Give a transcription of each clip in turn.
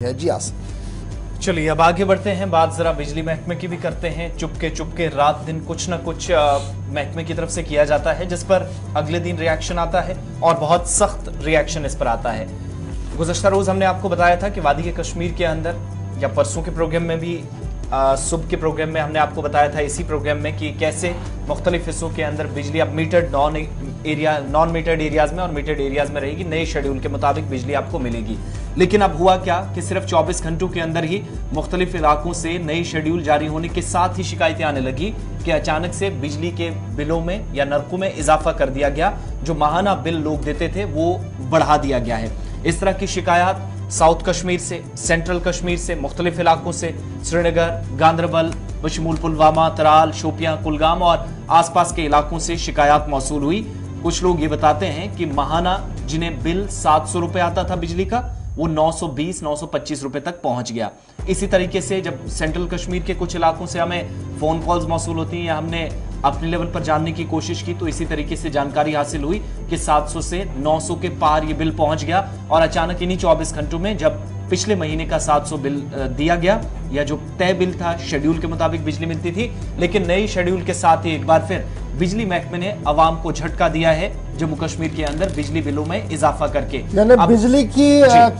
है जी आसिफ। चलिए अब आगे बढ़ते हैं, बात जरा बिजली महकमे की भी करते हैं। चुपके रात दिन कुछ ना कुछ महकमे की तरफ से किया जाता है, जिस पर अगले दिन रिएक्शन आता है और बहुत सख्त रिएक्शन इस पर आता है। गुज़श्ता रोज हमने आपको बताया था कि वादी कश्मीर के अंदर, या परसों के प्रोग्राम में भी, सुबह के प्रोग्राम में हमने आपको बताया था इसी प्रोग्राम में, कि कैसे मुख्तलिफ हिस्सों के अंदर बिजली अब मीटर्ड नॉन मीटर्ड एरियाज में और मीटर्ड एरियाज में रहेगी। नए शेड्यूल के मुताबिक बिजली आपको मिलेगी। लेकिन अब हुआ क्या कि सिर्फ 24 घंटों के अंदर ही मुख्तलिफ इलाकों से नई शेड्यूल जारी होने के साथ ही शिकायतें आने लगी कि अचानक से बिजली के बिलों में या नरकों में इजाफा कर दिया गया। जो माहाना बिल लोग देते थे वो बढ़ा दिया गया है। इस तरह की शिकायत साउथ कश्मीर से, सेंट्रल कश्मीर से, मुख्तलिफ इलाकों से, श्रीनगर, गांदरबल, बशमूल पुलवामा, तराल, शोपियां, कुलगाम और आसपास के इलाकों से शिकायत मौसूल हुई। कुछ लोग ये बताते हैं कि माहाना जिन्हें बिल 700 रुपए आता था बिजली का, वो 920-925 रुपए तक पहुंच गया। इसी तरीके से जब सेंट्रल कश्मीर के कुछ इलाकों से हमें फोन कॉल्स मौसूल होती हैं या हमने अपने लेवल पर जानने की कोशिश की, तो इसी तरीके से जानकारी हासिल हुई कि 700 से 900 के पार ये बिल पहुंच गया। और अचानक इन्हीं 24 घंटों में जब पिछले महीने का 700 बिल दिया गया, या जो तय बिल था, शेड्यूल के मुताबिक बिजली मिलती थी, लेकिन नई शेड्यूल के साथ ही एक बार फिर बिजली महकमे ने अवाम को झटका दिया है जम्मू कश्मीर के अंदर बिजली बिलों में इजाफा करके। यानी बिजली की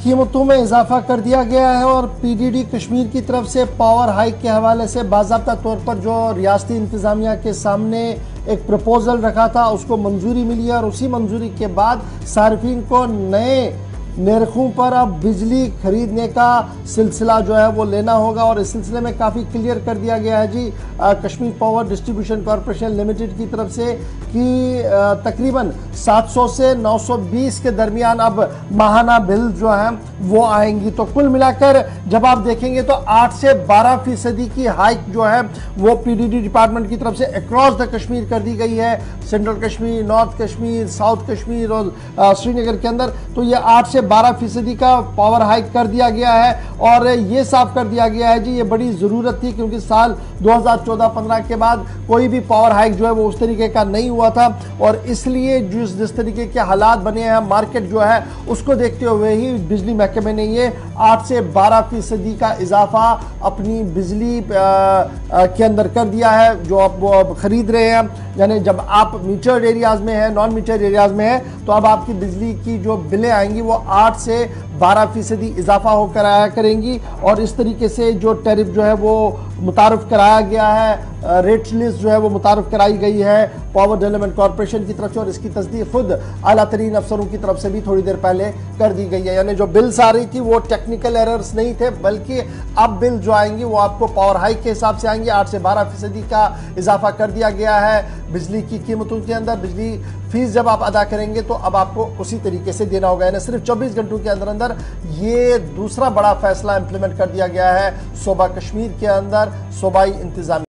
कीमतों में इजाफा कर दिया गया है। और पीडीडी कश्मीर की तरफ से पावर हाइक के हवाले से बाज़ाब्ता तौर पर जो रियासती इंतजामिया के सामने एक प्रपोजल रखा था, उसको मंजूरी मिली है। और उसी मंजूरी के बाद सार्फिन को नए निर्खों पर अब बिजली खरीदने का सिलसिला जो है वो लेना होगा। और इस सिलसिले में काफ़ी क्लियर कर दिया गया है जी Kashmir power distribution corporation limited की तरफ से कि तकरीबन 700 से 920 के दरमियान अब माहाना बिल जो है वो आएंगी। तो कुल मिलाकर जब आप देखेंगे तो 8 से 12% की हाइक जो है वो पीडीडी डिपार्टमेंट की तरफ से अक्रॉस द कश्मीर कर दी गई है। Central Kashmir, north Kashmir, south Kashmir और श्रीनगर के अंदर तो ये 8 से 12% का पावर हाइक कर दिया गया है। और ये साफ कर दिया गया है जी, ये बड़ी ज़रूरत थी, क्योंकि साल 2014-15 के बाद कोई भी पावर हाइक जो है वो उस तरीके का नहीं हुआ था। और इसलिए जिस तरीके के हालात बने हैं, मार्केट जो है उसको देखते हुए ही बिजली महकमे ने ये 8 से 12% का इजाफा अपनी बिजली के अंदर कर दिया है, जो आप वो अब खरीद रहे हैं। यानी जब आप मीटर्ड एरियाज में है, नॉन मीटर्ड एरियाज में है, तो अब आपकी बिजली की जो बिलें आएंगी वो 8 से 12% इजाफा होकर आया करेंगी। और इस तरीके से जो टैरिफ जो है वो मुतारफ कराया गया है, रेट लिस्ट जो है वो मुतारफ कराई गई है पावर डेवलपमेंट कॉरपोरेशन की तरफ से। और इसकी तस्दीक खुद आला तरीन अफसरों की तरफ से भी थोड़ी देर पहले कर दी गई है। यानी जो बिल्स आ रही थी वो टेक्निकल एरर्स नहीं थे, बल्कि अब बिल जो आएंगी वो आपको पावर हाइक के हिसाब से आएंगे। 8 से 12% का इजाफा कर दिया गया है बिजली की कीमतों के अंदर। बिजली फीस जब आप अदा करेंगे तो अब आपको उसी तरीके से देना होगा। यानी सिर्फ 24 घंटों के अंदर अंदर ये दूसरा बड़ा फैसला इंप्लीमेंट कर दिया गया है सूबा कश्मीर के अंदर सूबाई इंतजाम